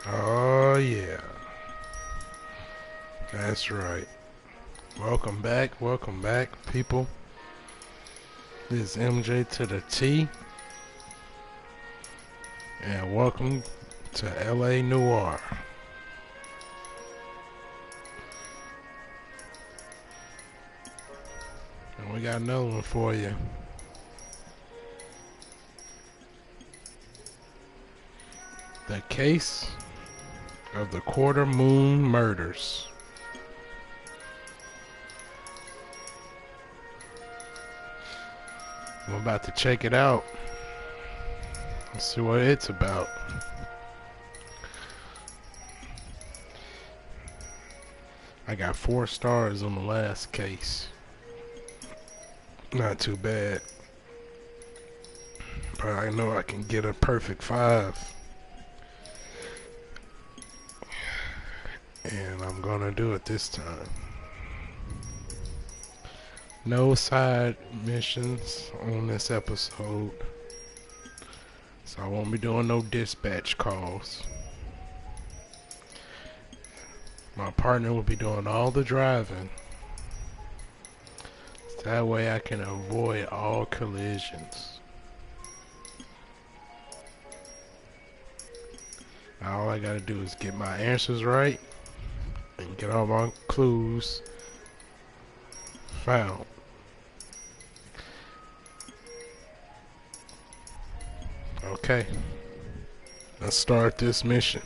Oh yeah, that's right. Welcome back, people. This is MJ to the T, and welcome to LA Noire. And we got another one for you. The case of the Quarter Moon Murders. I'm about to check it out. Let's see what it's about. I got 4 stars on the last case. Not too bad. But I know I can get a perfect 5. And I'm gonna do it this time. No side missions on this episode. So I won't be doing no dispatch calls. My partner will be doing all the driving. So that way I can avoid all collisions. All I gotta do is get my answers right and get all my clues found. Okay, let's start this mission.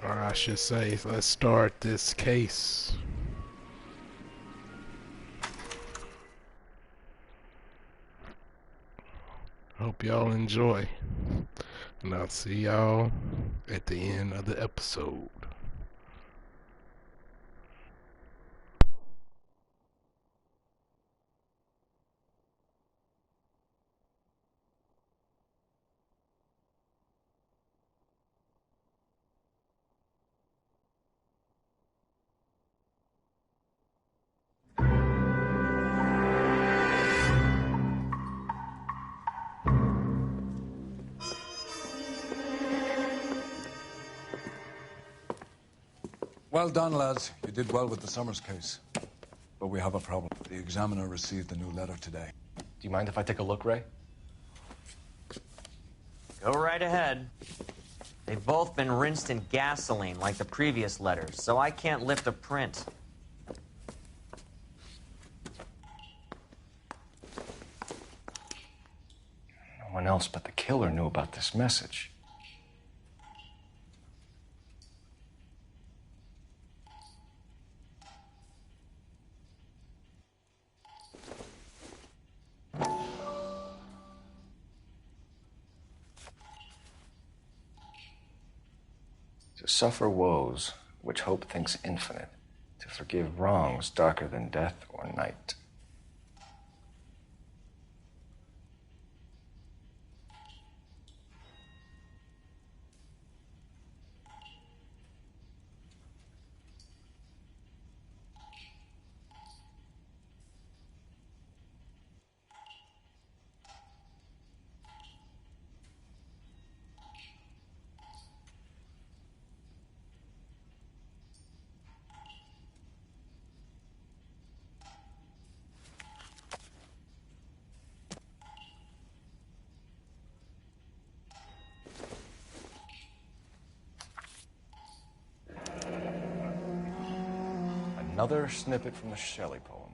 Or I should say, let's start this case. Hope y'all enjoy. And I'll see y'all at the end of the episode. Well done, lads. You did well with the Summers case. But we have a problem. The examiner received a new letter today. Do you mind if I take a look, Ray? Go right ahead. They've both been rinsed in gasoline like the previous letters, so I can't lift a print. No one else but the killer knew about this message. To suffer woes which hope thinks infinite, to forgive wrongs darker than death or night. Another snippet from the Shelley poem.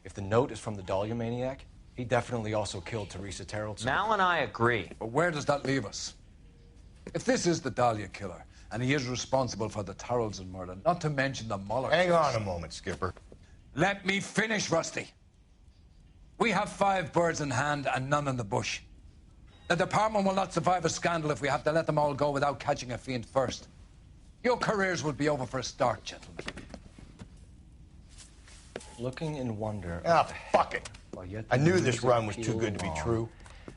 If the note is from the Dahlia maniac, he definitely also killed Teresa Terrell. Mal and I agree. But where does that leave us? If this is the Dahlia killer, and he is responsible for the Tarrelson murder, not to mention the Muller Hang case. on a moment, Skipper. Let me finish, Rusty. We have 5 birds in hand and none in the bush. The department will not survive a scandal if we have to let them all go without catching a fiend first. Your careers will be over for a start, gentlemen. looking in wonder. Ah, fuck it. While yet I the knew this music run was too pealed good to be along, true.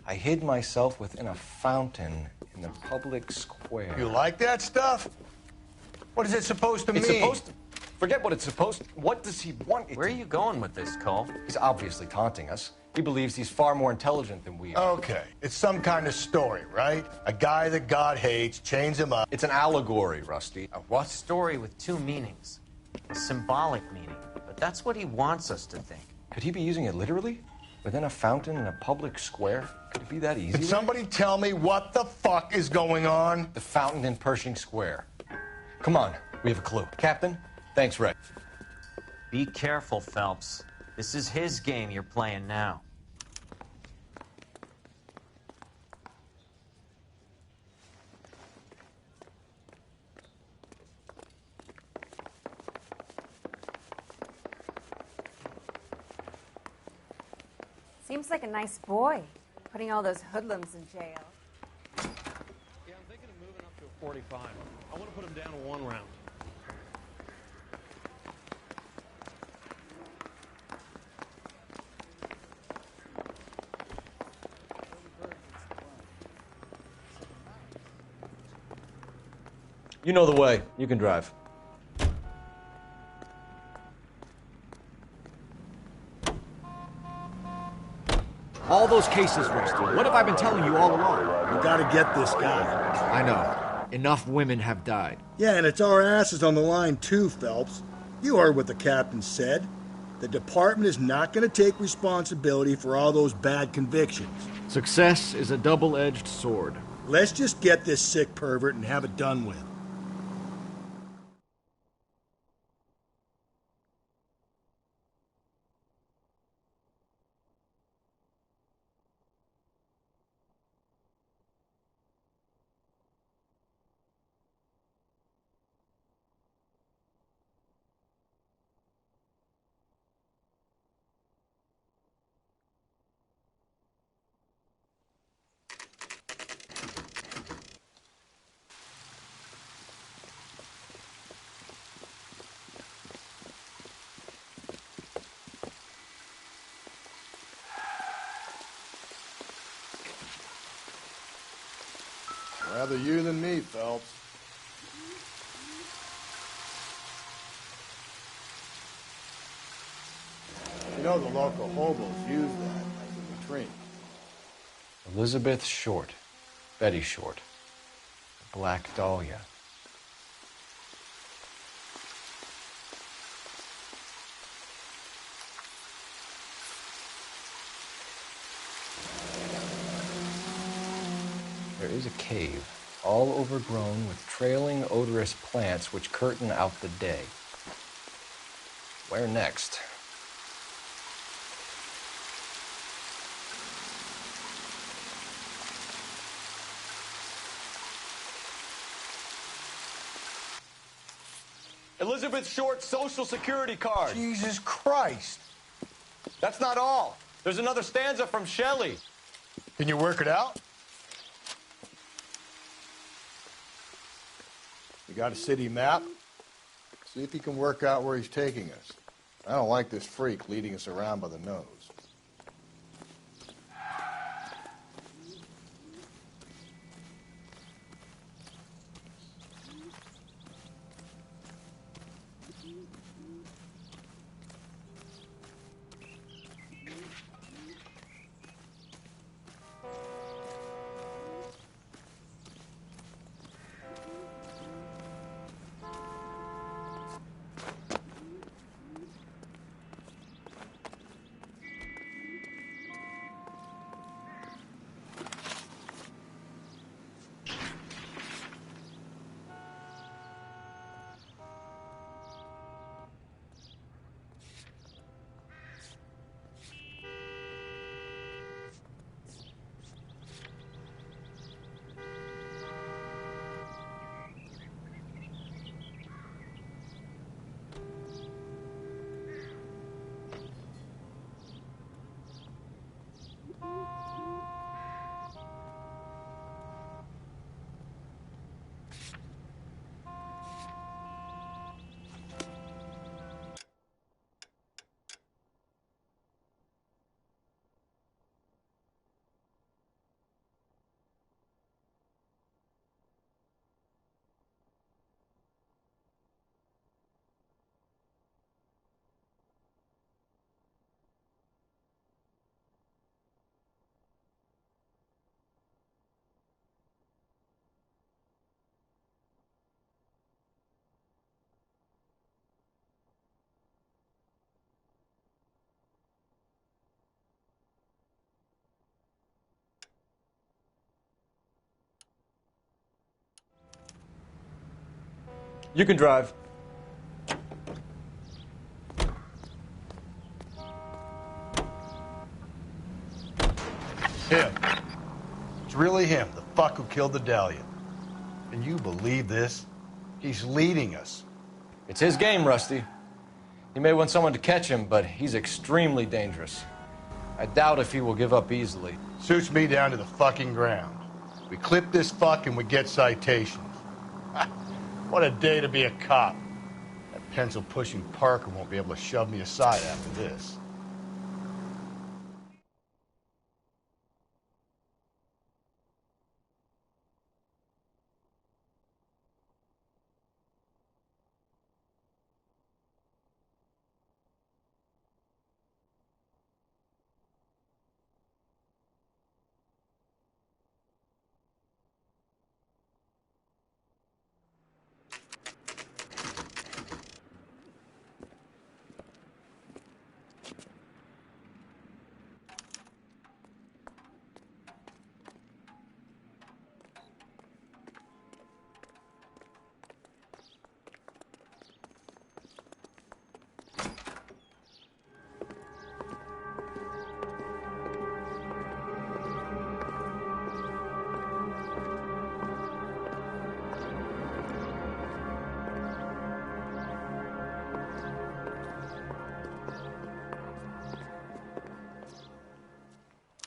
I hid myself within a fountain in the public square. You like that stuff? What is it supposed to mean? It's supposed to... Forget what it's supposed to... What does he want it Where are to... you going with this, Cole? He's obviously taunting us. He believes he's far more intelligent than we are. Okay, it's some kind of story, right? A guy that God hates, chains him up. It's an allegory, Rusty. A what? Story with two meanings. A symbolic meaning. But that's what he wants us to think. Could he be using it literally? Within a fountain in a public square? Could it be that easy? Can somebody tell me what the fuck is going on? The fountain in Pershing Square. Come on, we have a clue. Captain, thanks, Ray. Be careful, Phelps. This is his game you're playing now. Seems like a nice boy, putting all those hoodlums in jail. Yeah, I'm thinking of moving up to a 45. I want to put him down to 1 round. You know the way. You can drive. All those cases, Rusty. What have I been telling you all along? We gotta get this guy. I know. Enough women have died. Yeah, and it's our asses on the line too, Phelps. You heard what the captain said. The department is not going to take responsibility for all those bad convictions. Success is a double-edged sword. Let's just get this sick pervert and have it done with. Rather you than me, Phelps. You know the local hobos use that as a latrine. Elizabeth Short. Betty Short. Black Dahlia. There is a cave, all overgrown with trailing, odorous plants which curtain out the day. Where next? Elizabeth Short's Social Security card. Jesus Christ. That's not all. There's another stanza from Shelley. Can you work it out? You got a city map? See if you can work out where he's taking us. I don't like this freak leading us around by the nose. You can drive. Him. It's really him, the fuck who killed the Dahlia. Can you believe this? He's leading us. It's his game, Rusty. He may want someone to catch him, but he's extremely dangerous. I doubt if he will give up easily. Suits me down to the fucking ground. We clip this fuck and we get citations. What a day to be a cop. That pencil-pushing Parker won't be able to shove me aside after this.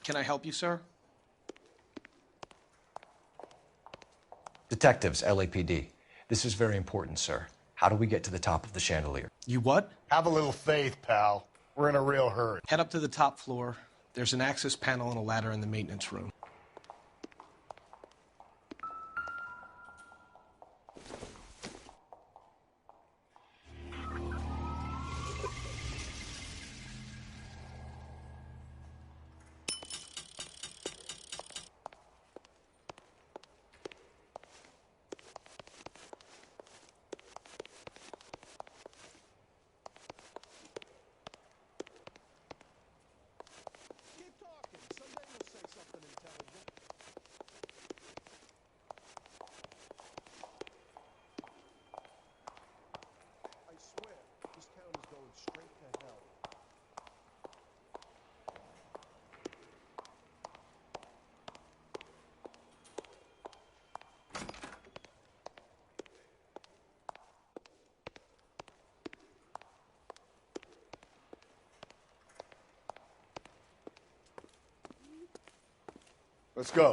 Can I help you, sir? Detectives, LAPD. This is very important, sir. How do we get to the top of the chandelier? You what? Have a little faith, pal. We're in a real hurry. Head up to the top floor. There's an access panel and a ladder in the maintenance room. Let's go.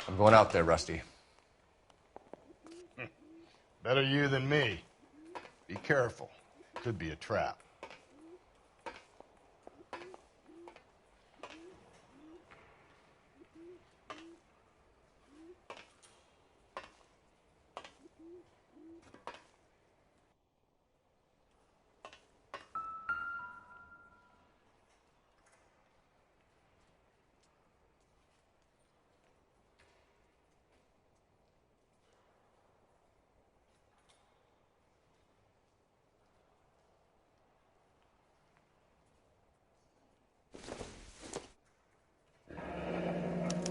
I'm going out there, Rusty. Better you than me. Be careful. Could be a trap.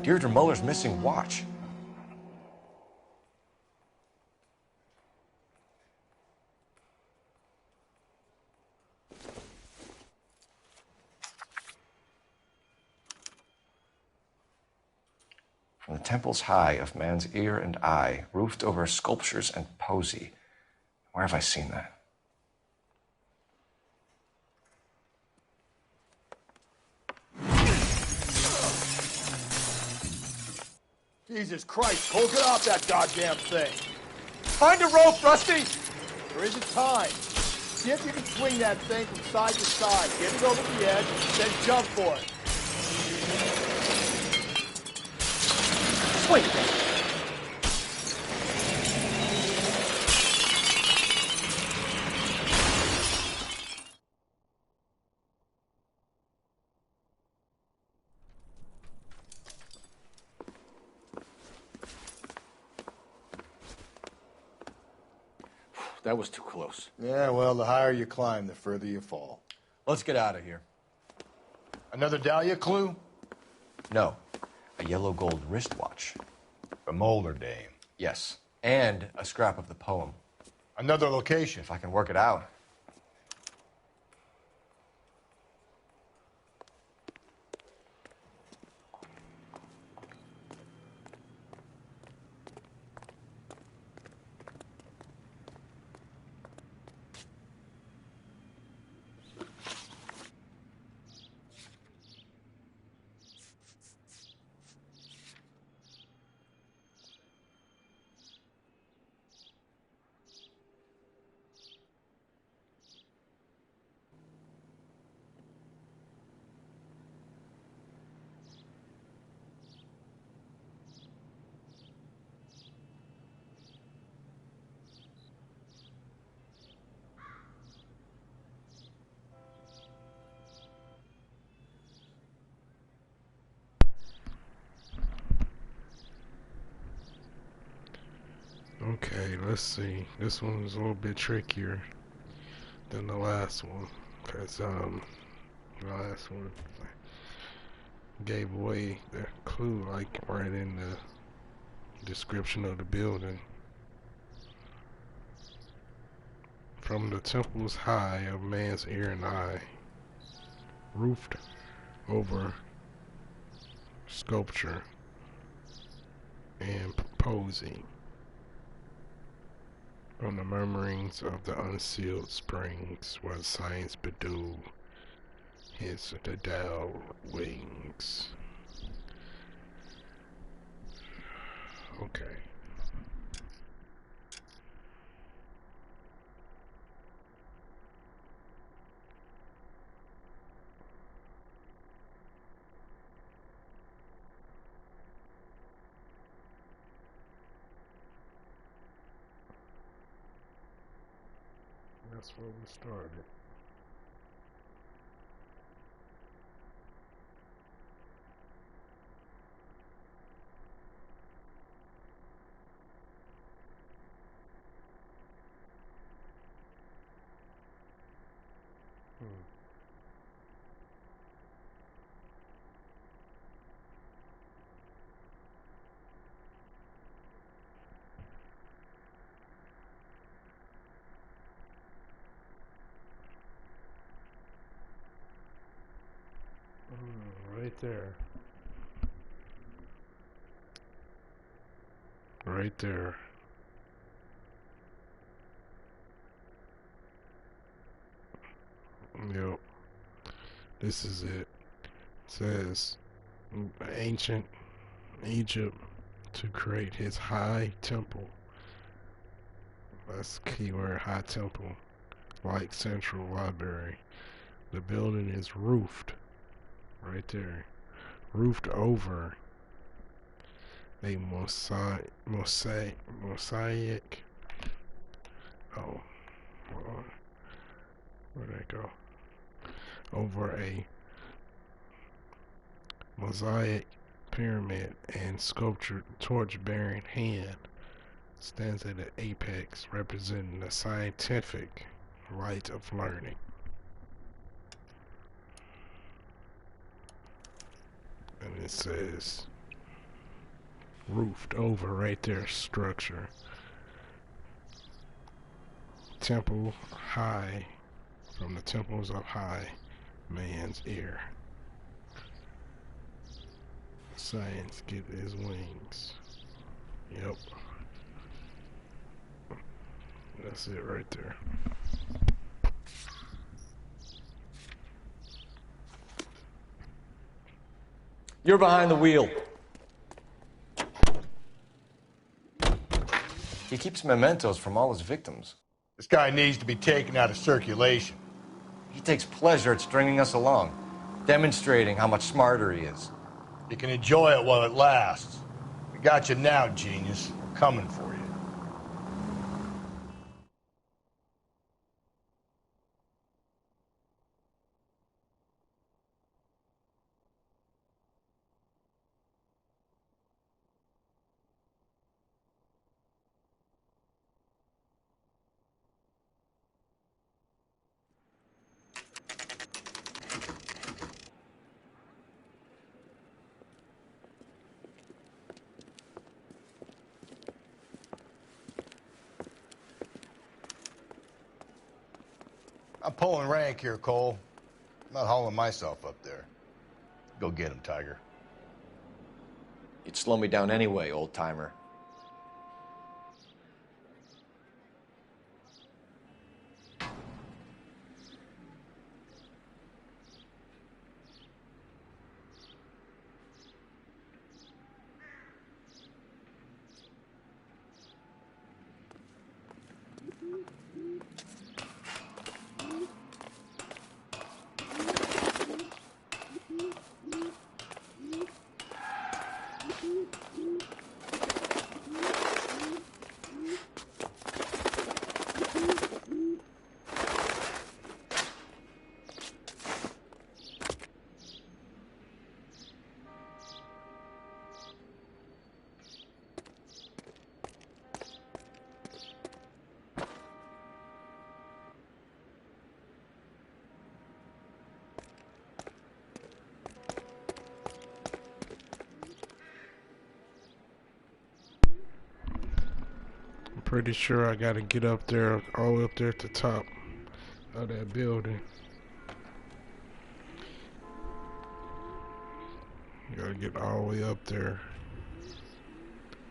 Deirdre Muller's missing watch. From the temples high of man's ear and eye, roofed over sculptures and poesy. Where have I seen that? Jesus Christ, Cole, get off that goddamn thing. Find a rope, Rusty! There isn't time. See if you can swing that thing from side to side. Get it over the edge, then jump for it. Wait. That was too close. Yeah, well, the higher you climb, the further you fall. Let's get out of here. Another Dahlia clue? No. A yellow gold wristwatch. The Molder dame. Yes. And a scrap of the poem. Another location. If I can work it out. Okay, let's see. This one was a little bit trickier than the last one, cause the last one gave away the clue like right in the description of the building. From the temples high of man's ear and eye, roofed over sculpture and posing. From the murmurings of the unsealed springs where science bedew his the Dow wings. Okay. That's where we started. Right there. Right there. Yep. This is it. It says ancient Egypt to create his high temple. That's the keyword, high temple. Like Central Library. The building is roofed. Right there. Roofed over a mosaic. Oh, hold on. Where'd that go? Over a mosaic pyramid and sculptured torch-bearing hand stands at the apex, representing the scientific light of learning. And it says roofed over right there, structure. Temple high, from the temples of high man's ear. Science get his wings. Yep. That's it right there. You're behind the wheel. He keeps mementos from all his victims. This guy needs to be taken out of circulation. He takes pleasure at stringing us along, demonstrating how much smarter he is. You can enjoy it while it lasts. We got you now, genius. We're coming for you. I'm pulling rank here, Cole. I'm not hauling myself up there. Go get him, Tiger. You'd slow me down anyway, old-timer. Pretty sure I gotta get up there, all the way up there at the top of that building. Gotta get all the way up there.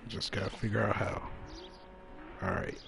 Just gotta figure out how. Alright.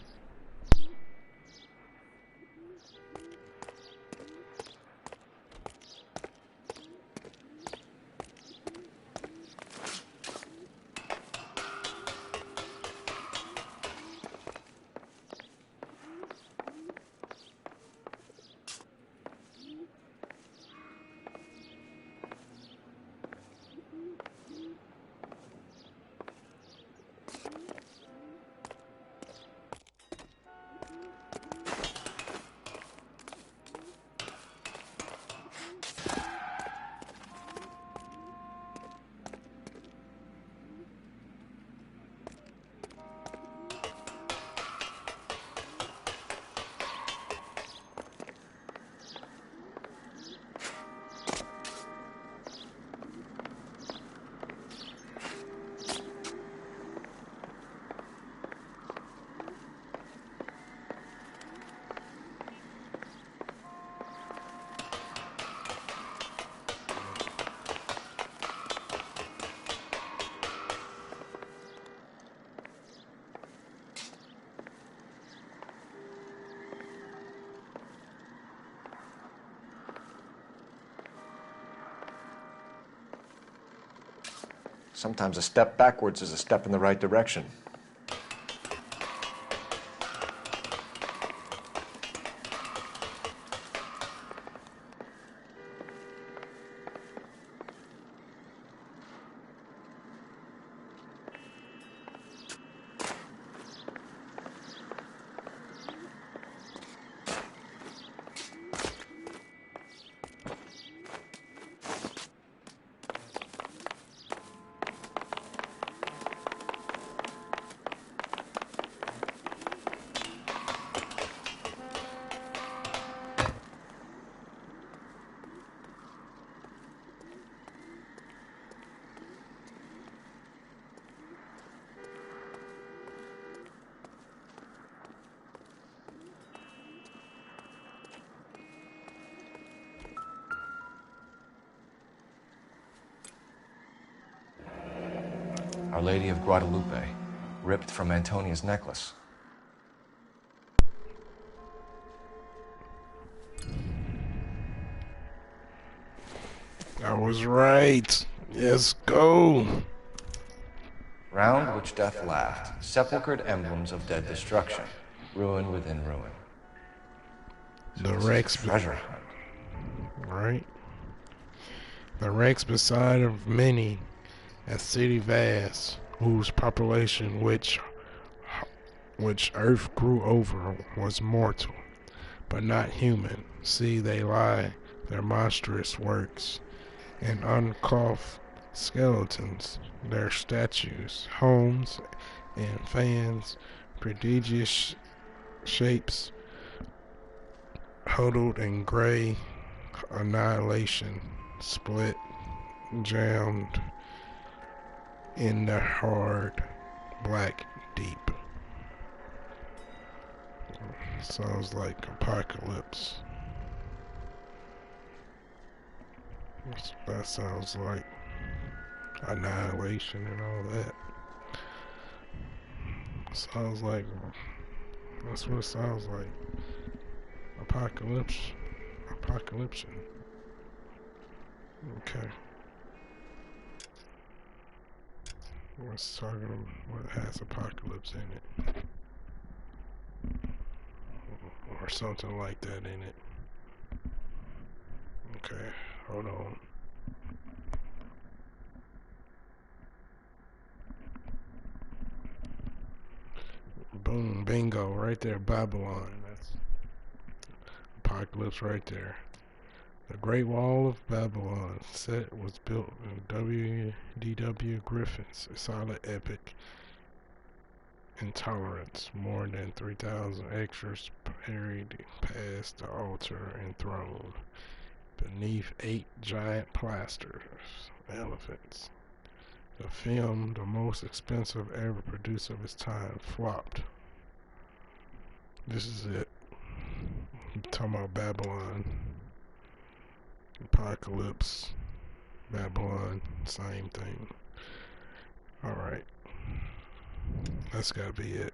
Sometimes a step backwards is a step in the right direction. Our Lady of Guadalupe, ripped from Antonia's necklace. I was right. Let's go. Round which death laughed, sepulchred emblems of dead destruction, ruin within ruin. The wrecks, Treasure hunt. right? The wrecks beside of many, a city vast, whose population which earth grew over was mortal, but not human. See, they lie, their monstrous works, and uncouth skeletons, their statues, homes, and fans, prodigious shapes, huddled in gray annihilation, split, jammed in the hard black deep. Sounds like apocalypse. That sounds like annihilation and all that. Sounds like, that's what it sounds like. Apocalypse. Apocalypse. Okay. What's talking? What has apocalypse in it, or something like that in it? Okay, hold on. Boom, bingo, right there, Babylon. That's apocalypse right there. The Great Wall of Babylon set was built in W.D.W. Griffin's solid epic intolerance. More than 3,000 extras parried past the altar and throne. Beneath 8 giant plasters, elephants. The film, the most expensive ever produced of its time, flopped. This is it. I'm talking about Babylon. Apocalypse. Babylon. Same thing. Alright. That's gotta be it.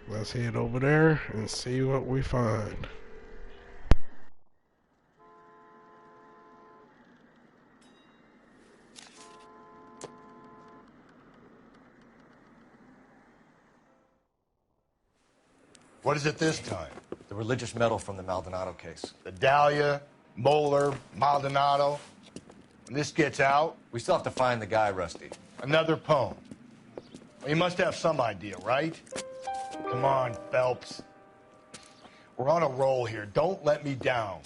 Let's head over there and see what we find. What is it this time? The religious medal from the Maldonado case. The Dahlia, Moeller, Maldonado. When this gets out... We still have to find the guy, Rusty. Another poem. Well, you must have some idea, right? Come on, Phelps. We're on a roll here. Don't let me down.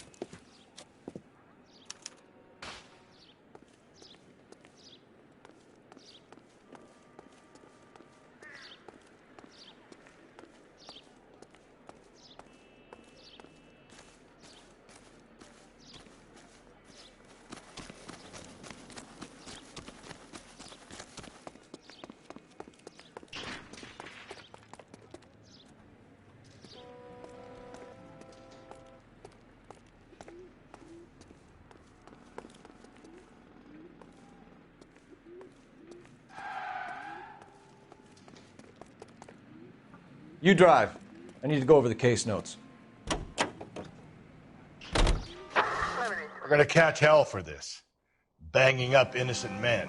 You drive. I need to go over the case notes. We're gonna catch hell for this. Banging up innocent men.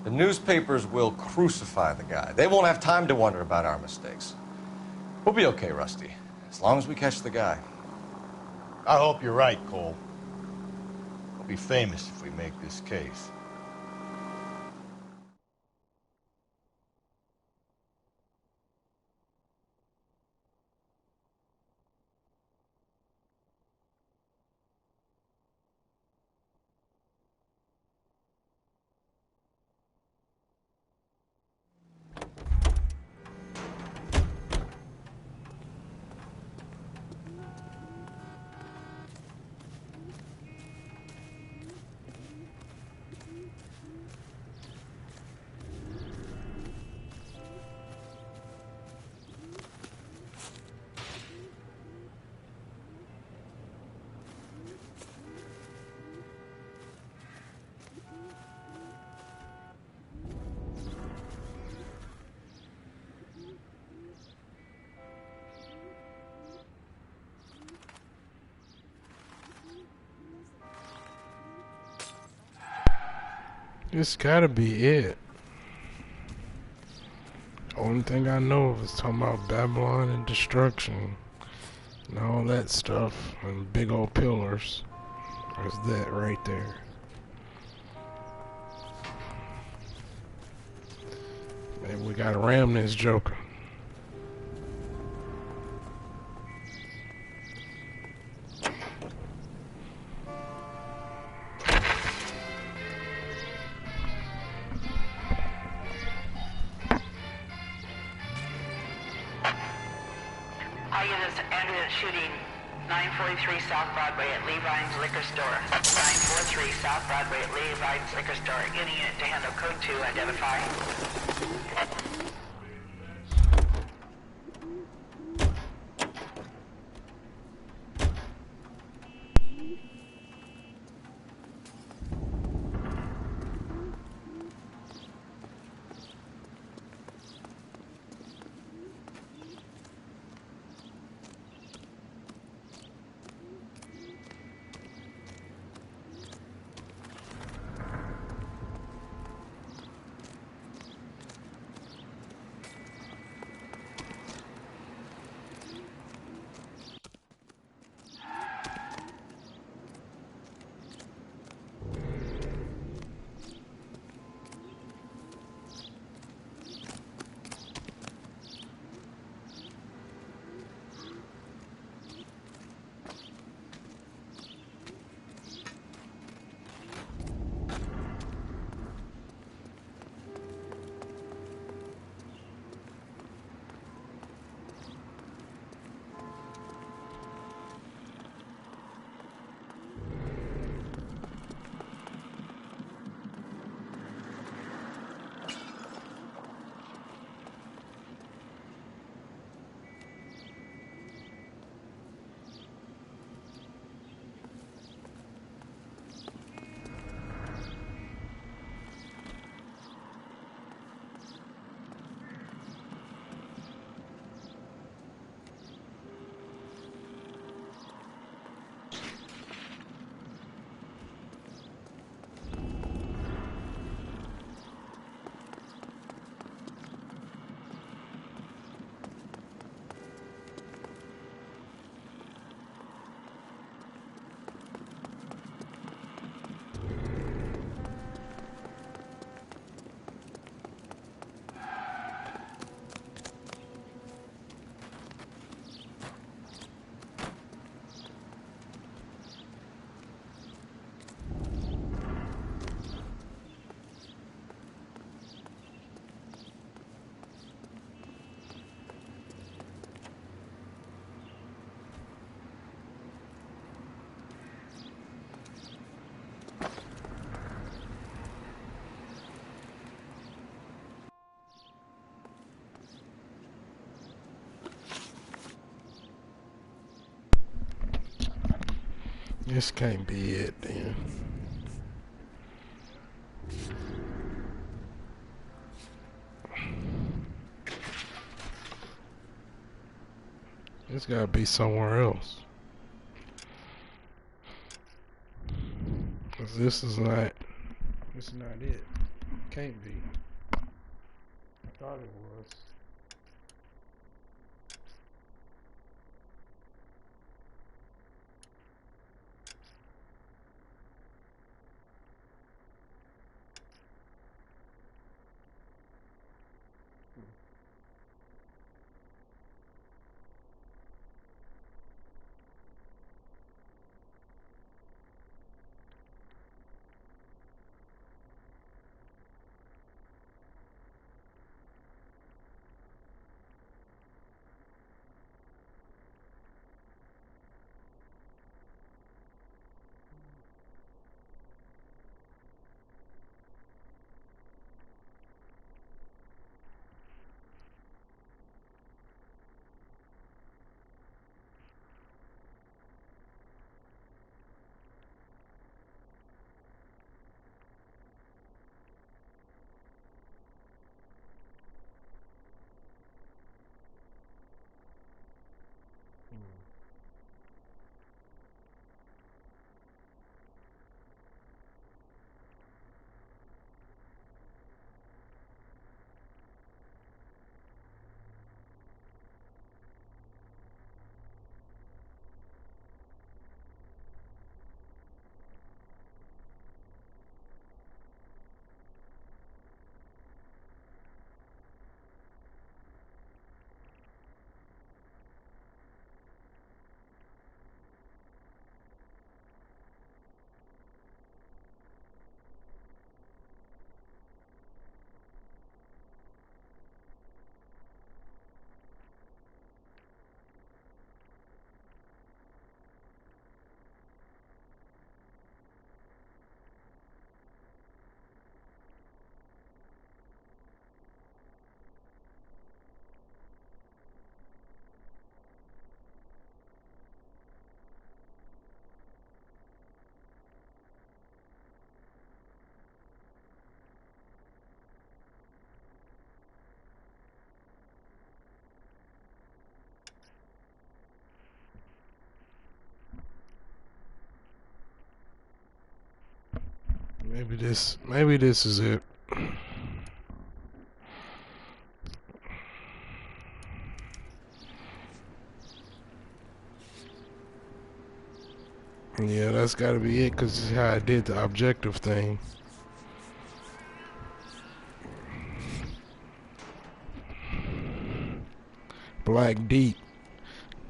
The newspapers will crucify the guy. They won't have time to wonder about our mistakes. We'll be okay, Rusty, as long as we catch the guy. I hope you're right, Cole. We'll be famous if we make this case. This gotta be it. Only thing I know is talking about Babylon and destruction and all that stuff and big old pillars. There's that right there. And we gotta ram this joker. Shooting 943 South Broadway at Levine's Liquor Store. 943 South Broadway at Levine's Liquor Store. Any unit to handle code 2, identify. This can't be it then. It's gotta be somewhere else. 'Cause this is not it. Can't be. I thought it was. Maybe this is it. Yeah, that's gotta be it, cause this is how I did the objective thing. Black Deep.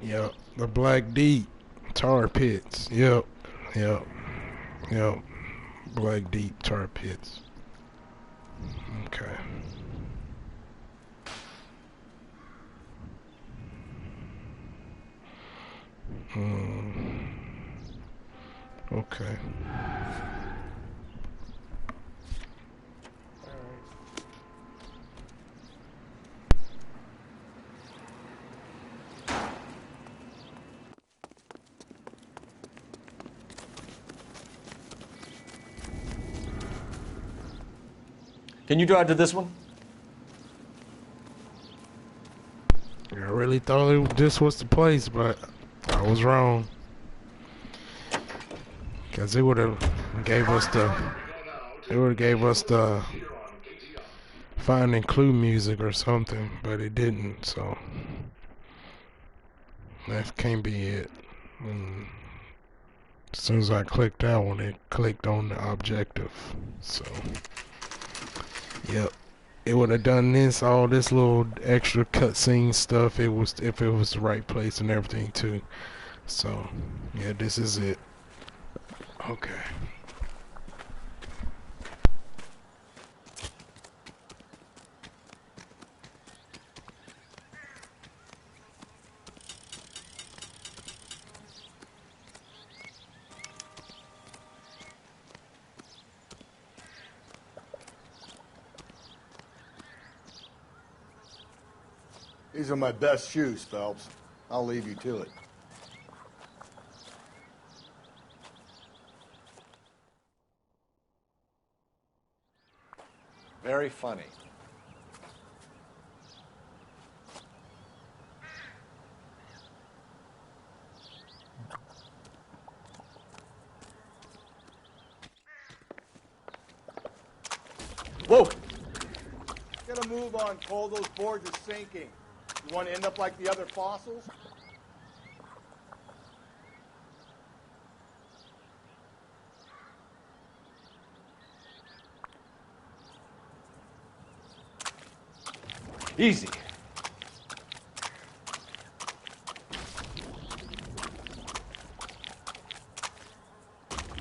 Yep, the Black Deep. Tar pits. Yep. Black Deep tar pits. Okay. Okay. Can you drive to this one? I really thought this was the place, but I was wrong. Cause it would have gave us the finding clue music or something, but it didn't. So that can't be it. As soon as I clicked that one, it clicked on the objective. So, yep, it would have done all this little extra cutscene stuff. If it was the right place and everything too. So, yeah, this is it. Okay. These are my best shoes, Phelps. I'll leave you to it. Very funny. Whoa! Get a move on, Cole. Those boards are sinking. You want to end up like the other fossils? Easy.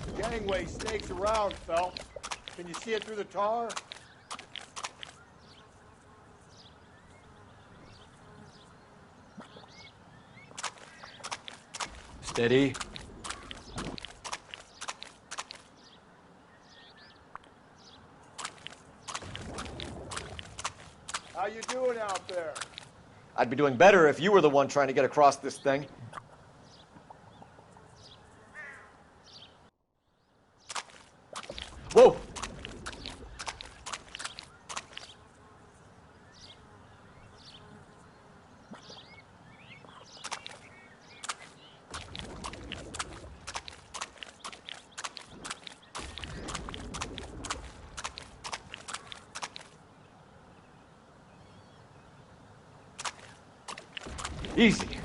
The gangway snakes around, Phelps. Can you see it through the tar? Steady. How you doing out there? I'd be doing better if you were the one trying to get across this thing. Whoa! Easy. You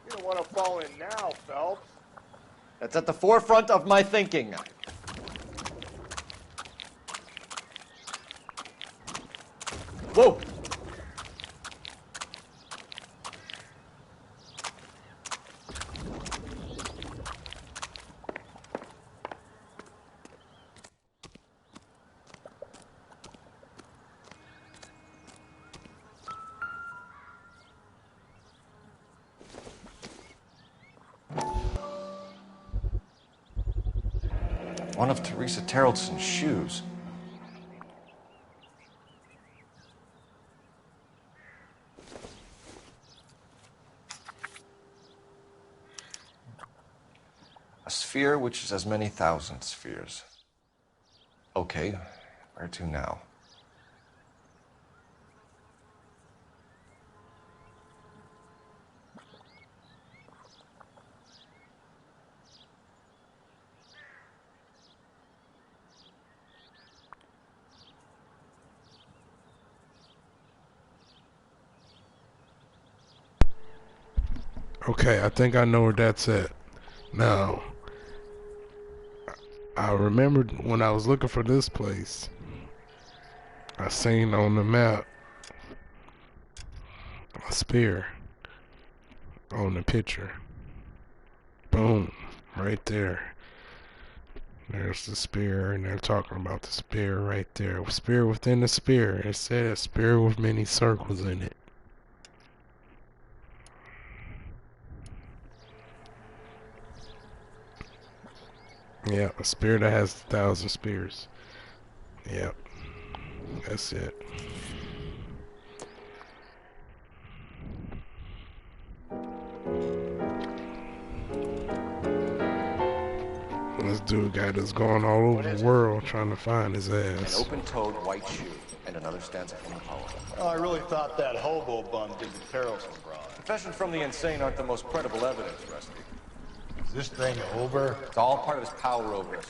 don't want to fall in now, Phelps. That's at the forefront of my thinking. Whoa! One of Teresa Terreldson's shoes. A sphere which is as many thousand spheres. Okay, where to now? Okay, I think I know where that's at. Now, I remembered when I was looking for this place, I seen on the map a spear on the picture. Boom, right there. There's the spear, and they're talking about the spear right there. Spear within the spear. It said a spear with many circles in it. Yeah, a spear that has 1,000 spears. Yep, that's it. This dude got us going all over the world trying to find his ass. An open-toed white shoe and another stanza from the poem. Oh, I really thought that hobo bum did the Terrelson broad. Confessions from the insane aren't the most credible evidence, Rusty. Is this thing over? It's all part of his power over us,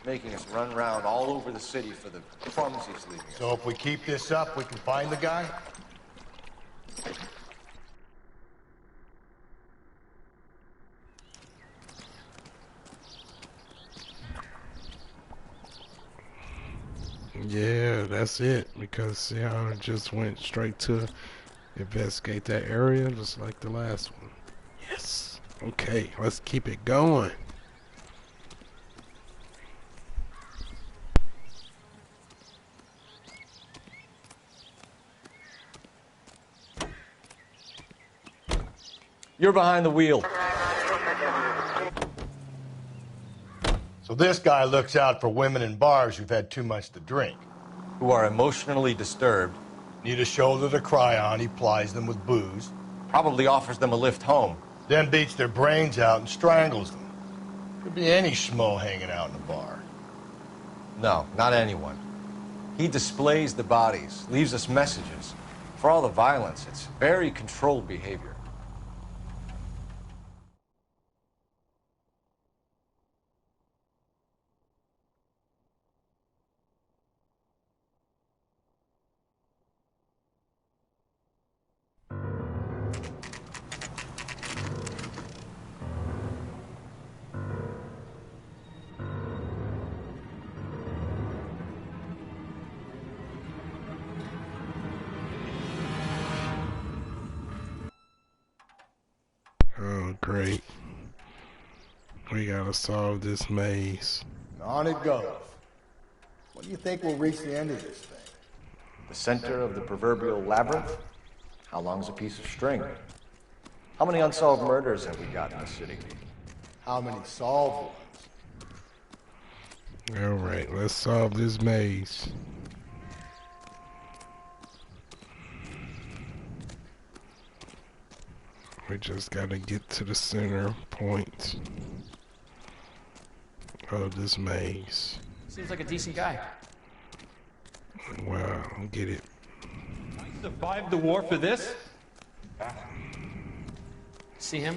making us run around all over the city for the crumbs he's leaving us. So if we keep this up, we can find the guy? Yeah, that's it. Because see how it just went straight to investigate that area, just like the last one. Yes. Okay, let's keep it going. You're behind the wheel. So this guy looks out for women in bars who've had too much to drink. Who are emotionally disturbed Need a shoulder to cry on, he plies them with booze. Probably offers them a lift home. Then beats their brains out and strangles them. Could be any schmo hanging out in a bar. No, not anyone. He displays the bodies, leaves us messages. For all the violence, it's very controlled behavior. Oh, great. We gotta solve this maze. On it goes. When do you think we'll reach the end of this thing? The center of the proverbial labyrinth? How long's a piece of string? How many unsolved murders have we got in the city? How many solved ones? Alright, let's solve this maze. We just gotta get to the center point of this maze. Seems like a decent guy. Wow, get it. Survived the war for this? See him?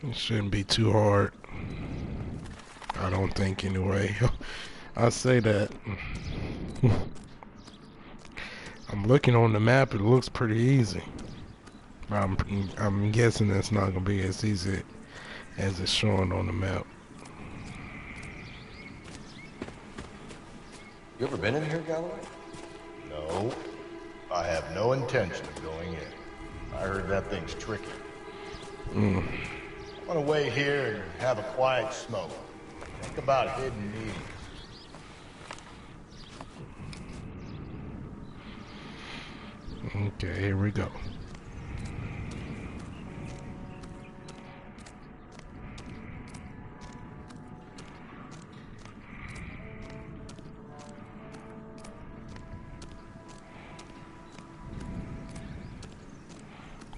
It shouldn't be too hard. I don't think anyway. I say that. I'm looking on the map, it looks pretty easy. I'm guessing it's not gonna be as easy as it's showing on the map. You ever been in here, Galloway? No. I have no intention of going in. I heard that thing's tricky. I want to wait here and have a quiet smoke. Think about hidden needs. Okay, here we go.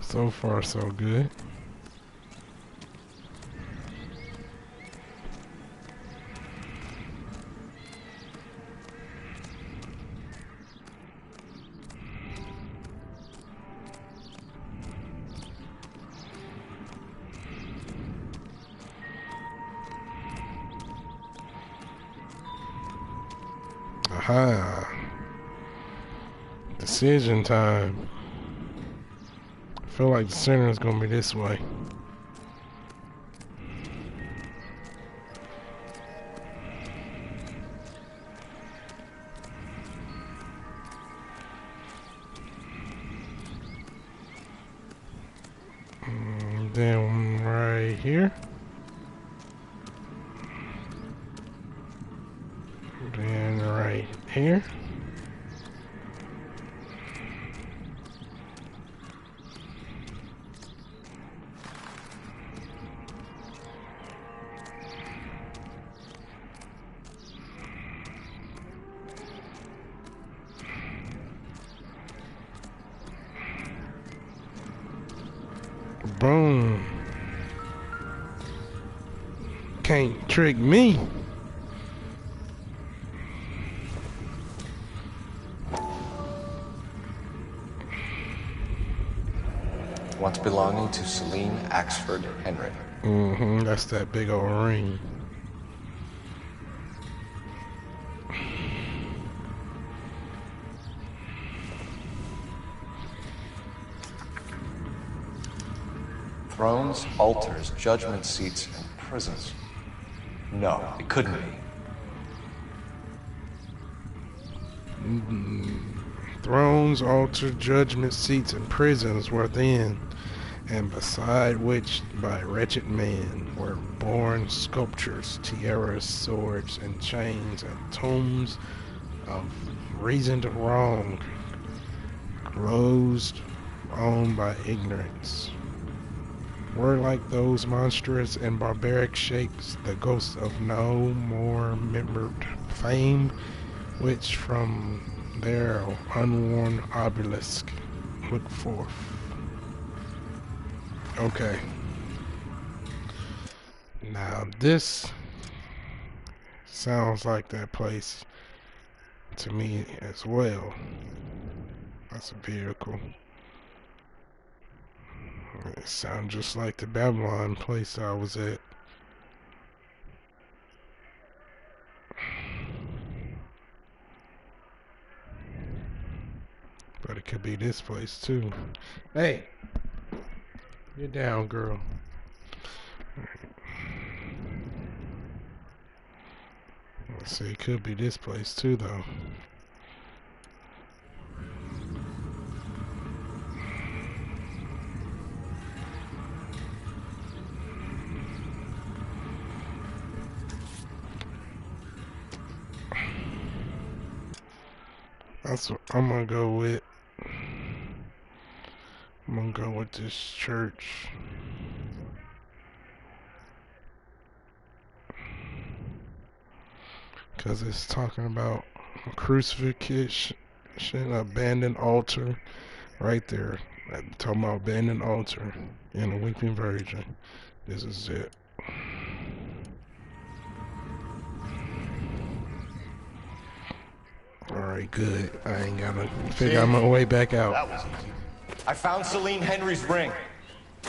So far, so good. Aha. Decision time. I feel like the center is going to be this way. Then right here. Then right here. Boom. Can't trick me. Once belonging to Celine Axford Henry. That's that big old ring. Thrones, altars, judgment seats, and prisons. No, it couldn't be. Thrones, altars, judgment seats, and prisons within, and beside which by wretched men were born sculptures, tiaras, swords, and chains, and tombs of reasoned wrong, closed on by ignorance. Were like those monstrous and barbaric shapes the ghosts of no more remembered fame, which from their unworn obelisk look forth. Okay. Now this sounds like that place to me as well. That's a vehicle. It sounds just like the Babylon place I was at. But it could be this place too. Hey! Get down, girl. Let's see, it could be this place too, though. That's what I'm gonna go with. I'm gonna go with this church. Because it's talking about a crucifixion, abandoned altar, right there. Talking about abandoned altar in the Weeping Virgin. This is it. Alright, good. I ain't gotta figure out my way back out. That was easy. I found Celine Henry's ring.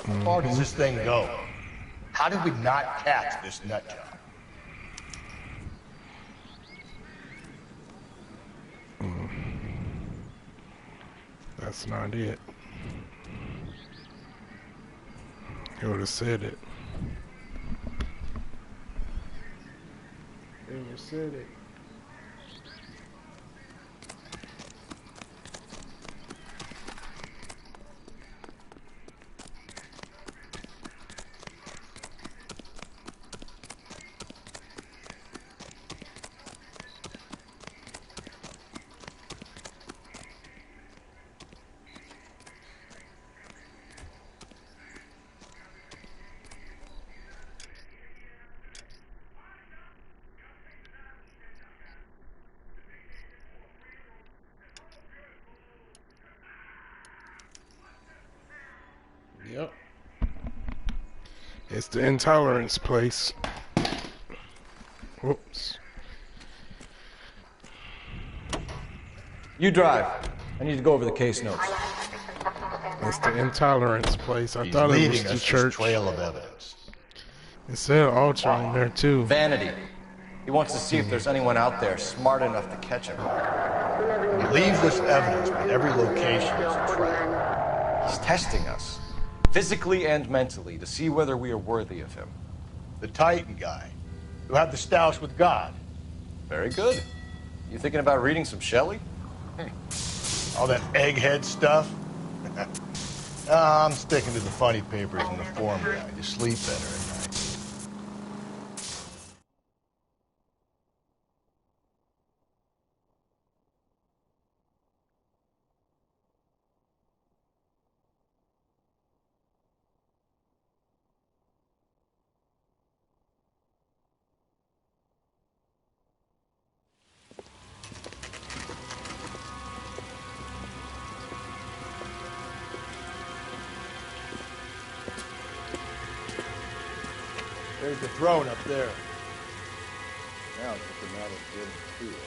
How far does this thing go? How did we not catch this nut job? That's not it. He would have said it. He would have said it. Yep. It's the intolerance place. Whoops. You drive. I need to go over the case notes. It's the intolerance place. I He's thought it was leaving the us church. this trail of evidence. It said altar in there too. Vanity. He wants to see if there's anyone out there smart enough to catch him. He leaves us evidence, but every location is a trap. He's testing us, physically and mentally, to see whether we are worthy of him. The Titan guy, who had the stoush with God. Very good. You thinking about reading some Shelley? All that egghead stuff. I'm sticking to the funny papers and the form guide. You sleep better at night. There's the throne up there. Now it's just a matter of getting to it.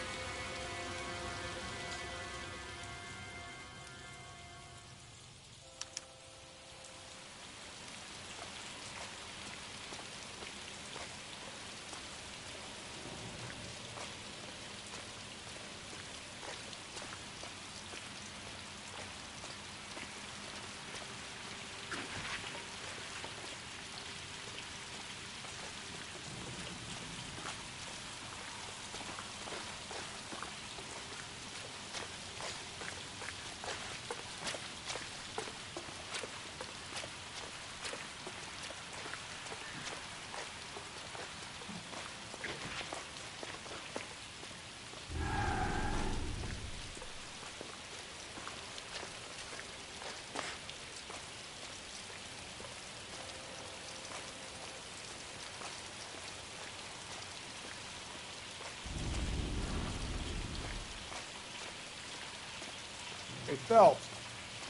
Phelps,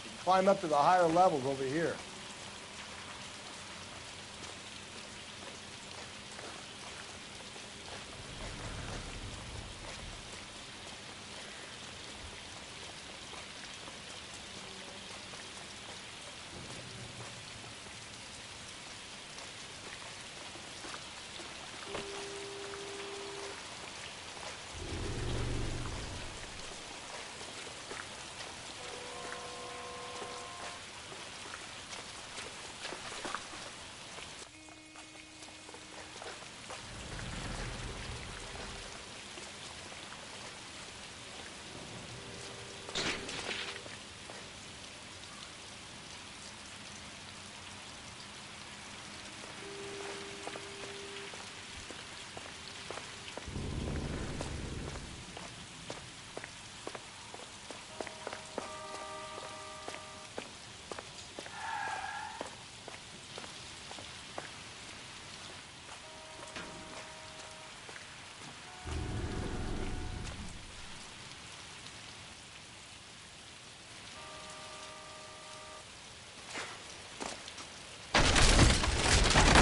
you can climb up to the higher levels over here.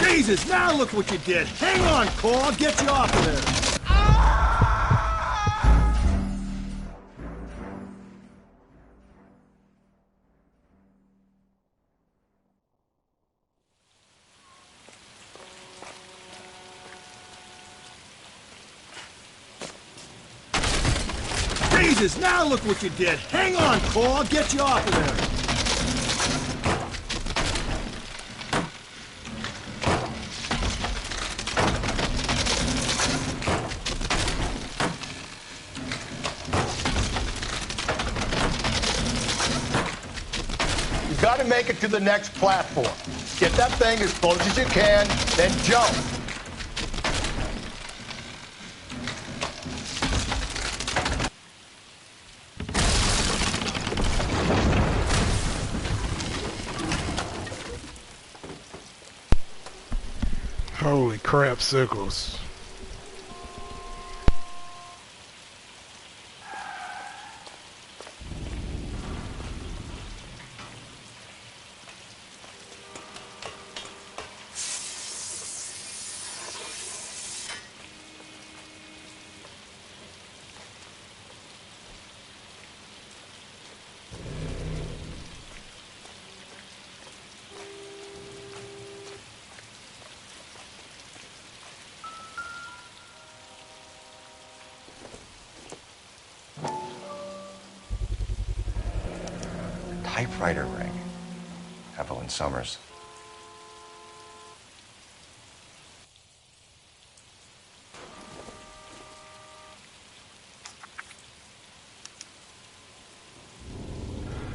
Jesus, now look what you did. Hang on, Cole, I'll get you off of there. Jesus, now look what you did. Hang on, Cole, I'll get you off of there. Got to make it to the next platform. Get that thing as close as you can, then jump. Holy crap, sickles. Typewriter ring. Evelyn Summers.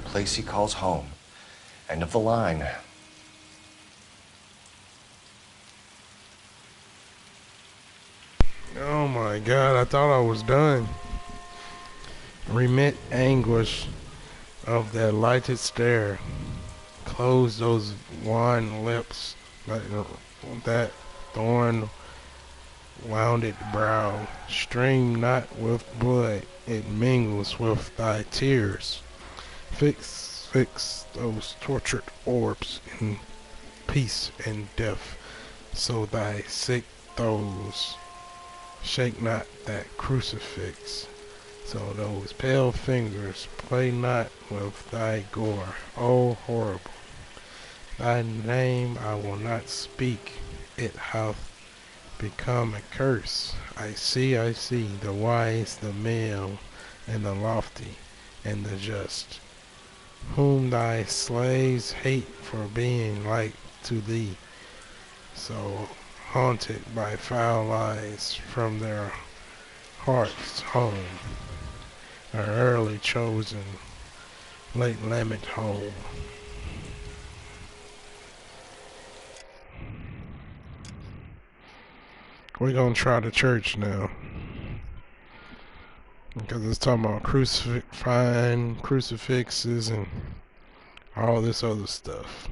Place he calls home. End of the line. Oh my God, I thought I was done. Remit anguish of that lighted stare. Close those wan lips, that thorn wounded brow. Stream not with blood, it mingles with thy tears. Fix those tortured orbs in peace and death, so thy sick throes shake not that crucifix. So those pale fingers play not with thy gore. Oh, horrible. Thy name I will not speak. It hath become a curse. I see, the wise, the male, and the lofty, and the just, whom thy slaves hate for being like to thee, so haunted by foul eyes from their heart's home, our early chosen, late lament home. We're gonna try the church now, because it's talking about crucifixes and all this other stuff.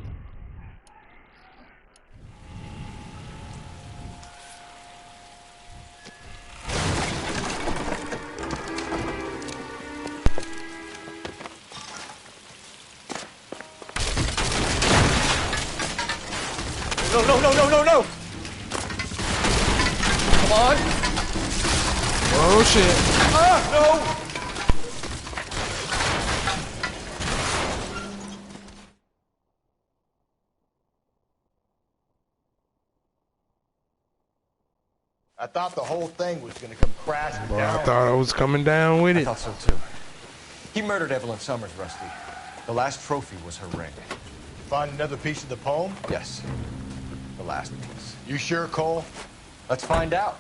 No! Come on! Oh shit! Ah, no! I thought the whole thing was gonna come crashing Boy, down. I thought I was coming down with I it. thought so too. He murdered Evelyn Summers, Rusty. The last trophy was her ring. Find another piece of the poem? Yes. The last piece. You sure, Cole? Let's find out.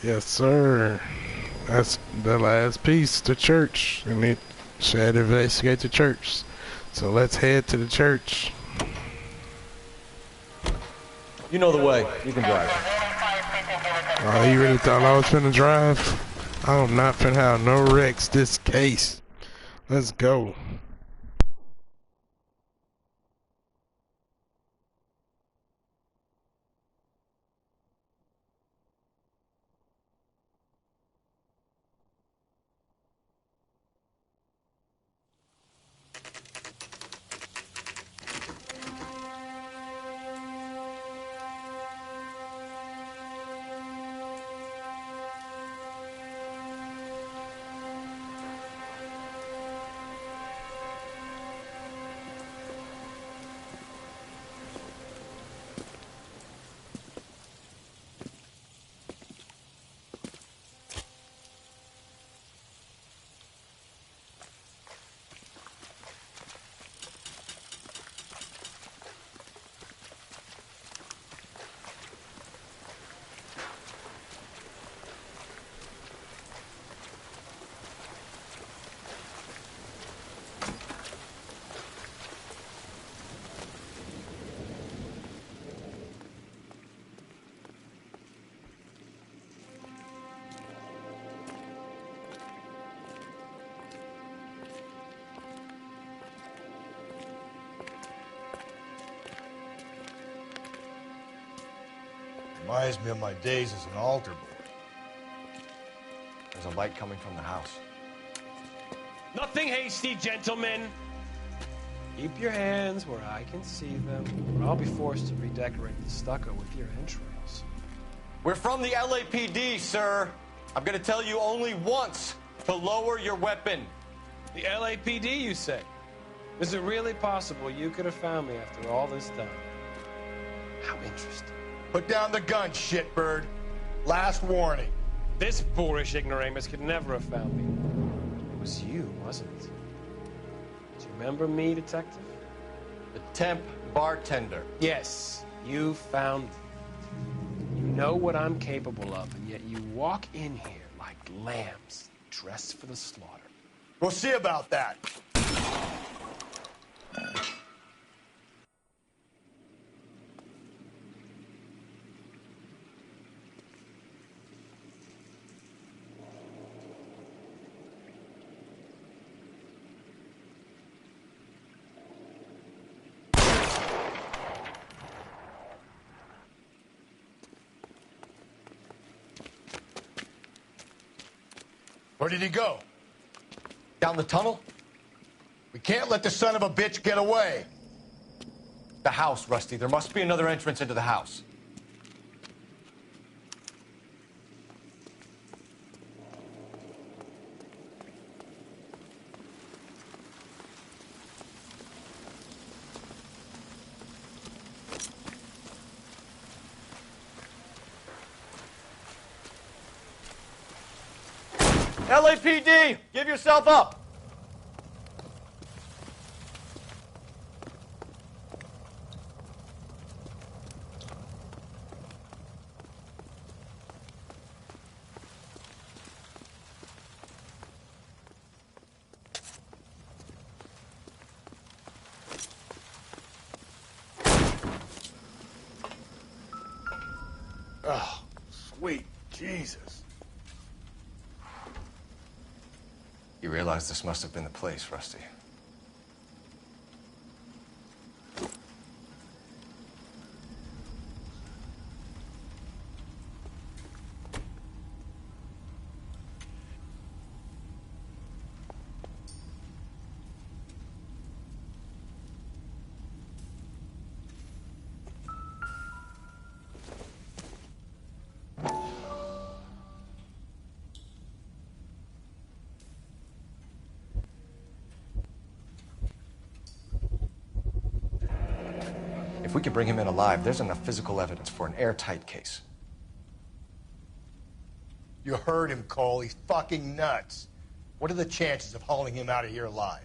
Yes, sir. That's the last piece, the church. And it should investigate the church. So let's head to the church. You know the way. You can drive. Oh, you really thought I was finna drive? I'm not finna have no wrecks this case. Let's go. Reminds me of my days as an altar boy. There's a light coming from the house. Nothing hasty, gentlemen. Keep your hands where I can see them, or I'll be forced to redecorate the stucco with your entrails. We're from the LAPD, sir. I'm gonna tell you only once to lower your weapon. The LAPD, you say? Is it really possible you could have found me after all this time? How interesting. Put down the gun, shitbird. Last warning. This boorish ignoramus could never have found me. It was you, wasn't it? Do you remember me, detective? The temp bartender. Yes, you found me. You know what I'm capable of, and yet you walk in here like lambs dressed for the slaughter. We'll see about that. Where did he go? Down the tunnel? We can't let the son of a bitch get away. The house, Rusty. There must be another entrance into the house. LAPD, give yourself up. Oh, sweet Jesus. You realize this must have been the place, Rusty. If we can bring him in alive, there's enough physical evidence for an airtight case. You heard him, Cole. He's fucking nuts. What are the chances of hauling him out of here alive?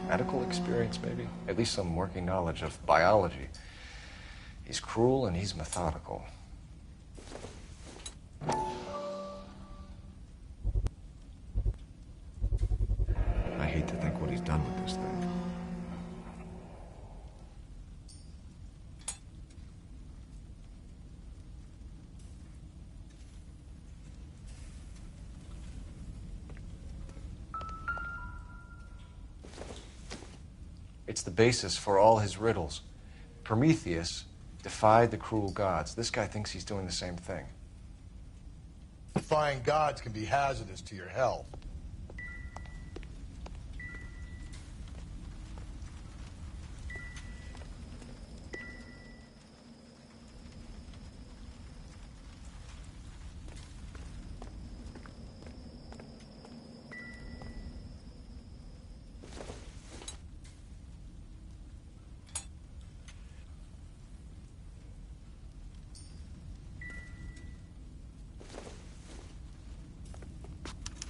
Medical experience, maybe? At least some working knowledge of biology. He's cruel and he's methodical. I hate to think what he's done with this thing. It's the basis for all his riddles. Prometheus defied the cruel gods. This guy thinks he's doing the same thing. Defying gods can be hazardous to your health.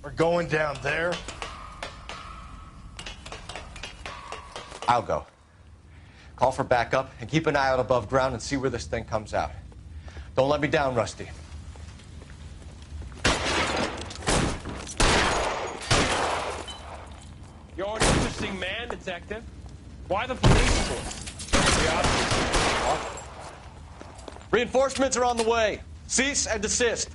We're going down there. I'll go. Call for backup and keep an eye out above ground and see where this thing comes out. Don't let me down, Rusty. You're an interesting man, Detective. Why the police force? The obvious. Reinforcements are on the way. Cease and desist.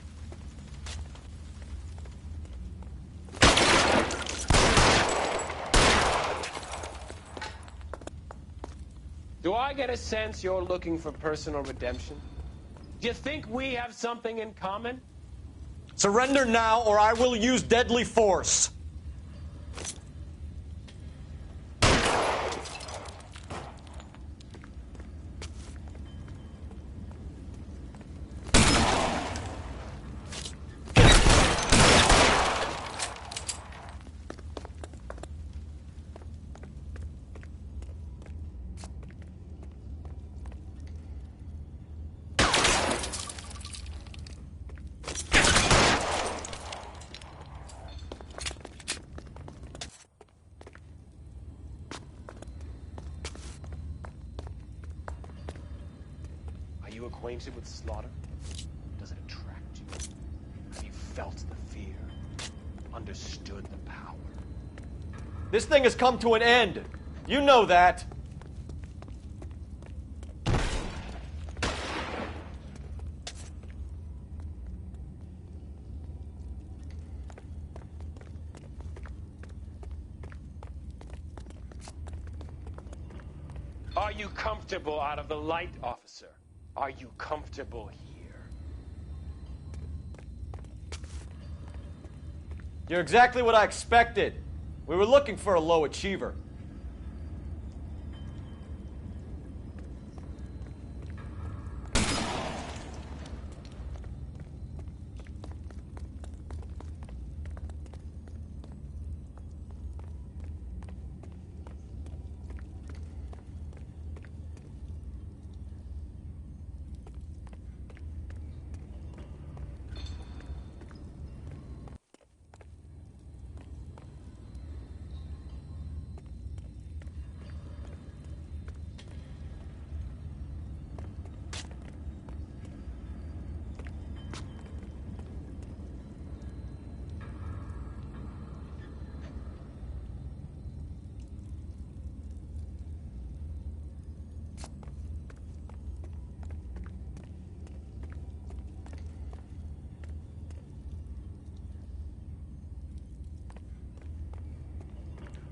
Do I get a sense you're looking for personal redemption? Do you think we have something in common? Surrender now, or I will use deadly force. Are you acquainted with slaughter? Does it attract you? Have you felt the fear? Understood the power? This thing has come to an end. You know that. Are you comfortable out of the light, officer? Are you comfortable here? You're exactly what I expected. We were looking for a low achiever.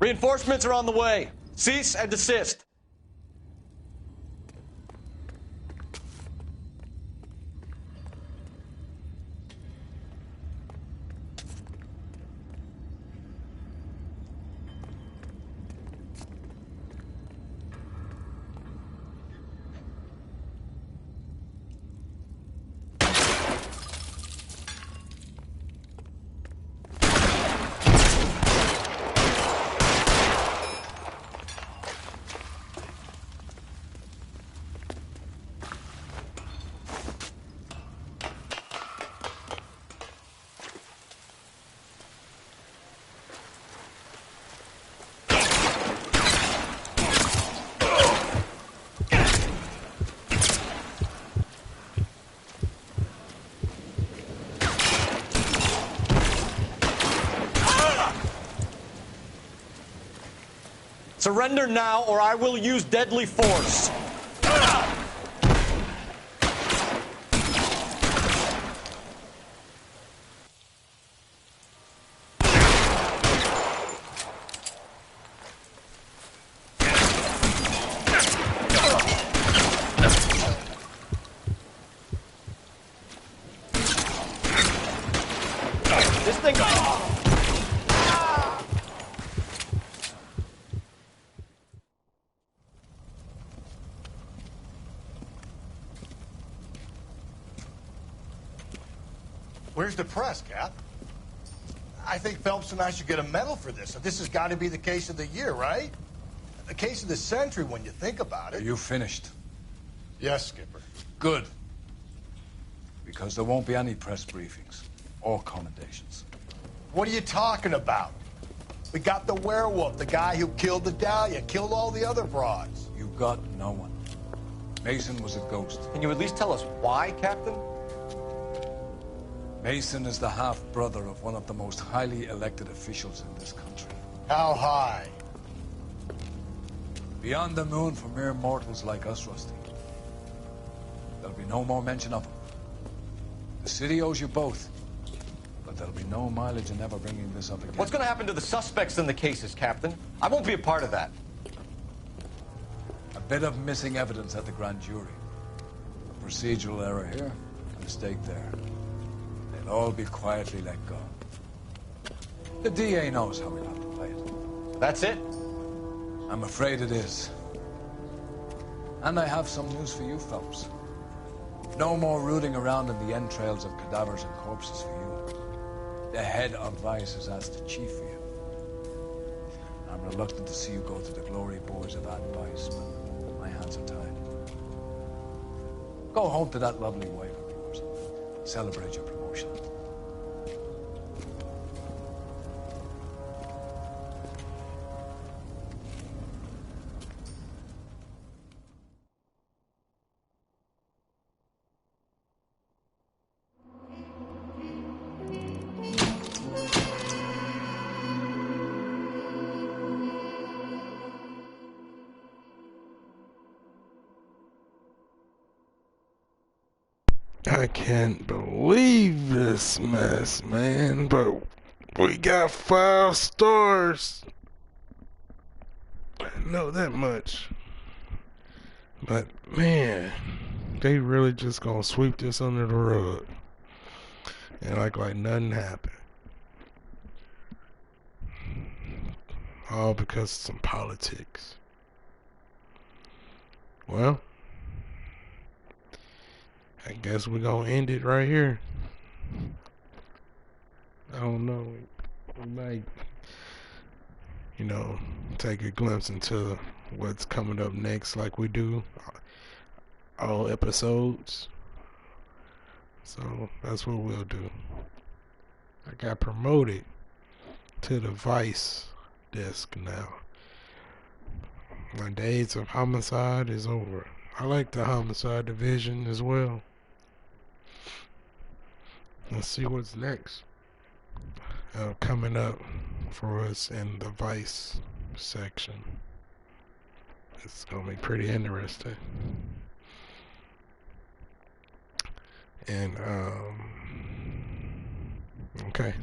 Reinforcements are on the way. Cease and desist. Surrender now, or I will use deadly force. This thing. Where's the press, Cap? I think Phelps and I should get a medal for this. This has got to be the case of the year, right? The case of the century when you think about Are it. you finished? Yes, Skipper. Good. Because there won't be any press briefings or commendations. What are you talking about? We got the werewolf, the guy who killed the Dahlia, killed all the other broads. You got no one. Mason was a ghost. Can you at least tell us why, Captain? Mason is the half-brother of one of the most highly elected officials in this country. How high? Beyond the moon for mere mortals like us, Rusty. There'll be no more mention of him. The city owes you both. But there'll be no mileage in ever bringing this up again. What's going to happen to the suspects in the cases, Captain? I won't be a part of that. A bit of missing evidence at the grand jury. A procedural error here, a mistake there. They'll all be quietly let go. The DA knows how we'll have to play it. That's it? I'm afraid it is. And I have some news for you, Phelps. No more rooting around in the entrails of cadavers and corpses for you. The head of Vice has asked the chief for you. I'm reluctant to see you go to the glory boards of that Vice, but my hands are tied. Go home to that lovely wife of yours. Celebrate your promotion. I can't believe this mess, man, but we got 5 stars. I know that much. But, man, they really just gonna sweep this under the rug. And like nothing happened. All because of some politics. Well, I guess we're gonna end it right here. I don't know. We might, take a glimpse into what's coming up next like we do all episodes. So that's what we'll do. I got promoted to the Vice desk now. My days of homicide is over. I like the homicide division as well. Let's see what's next coming up for us in the Vice section. It's gonna be pretty interesting. And okay,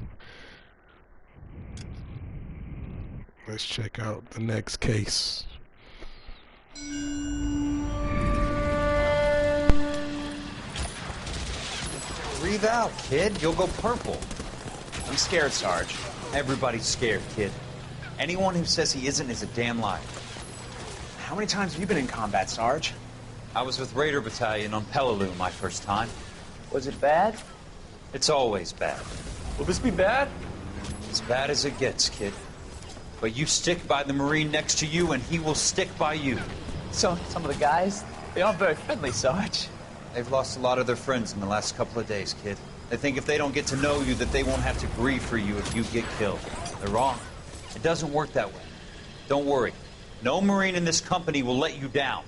let's check out the next case. Breathe out, kid. You'll go purple. I'm scared, Sarge. Everybody's scared, kid. Anyone who says he isn't is a damn liar. How many times have you been in combat, Sarge? I was with Raider Battalion on Peleliu my first time. Was it bad? It's always bad. Will this be bad? As bad as it gets, kid. But you stick by the Marine next to you, and he will stick by you. So, some of the guys, they aren't very friendly, Sarge. They've lost a lot of their friends in the last couple of days, kid. They think if they don't get to know you, that they won't have to grieve for you if you get killed. They're wrong. It doesn't work that way. Don't worry. No Marine in this company will let you down.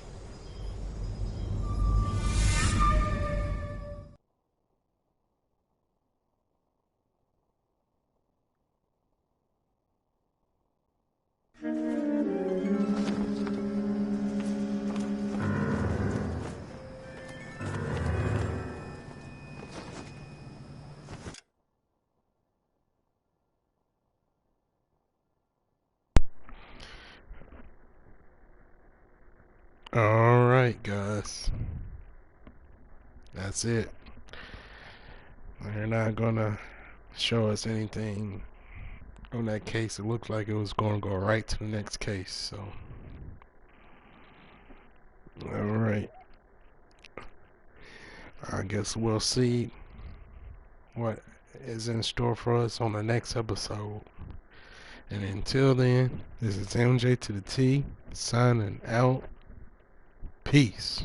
Alright, guys. That's it. They're not gonna show us anything on that case. It looked like it was gonna go right to the next case, so. Alright. I guess we'll see what is in store for us on the next episode. And until then, this is MJ to the T, signing out. Peace.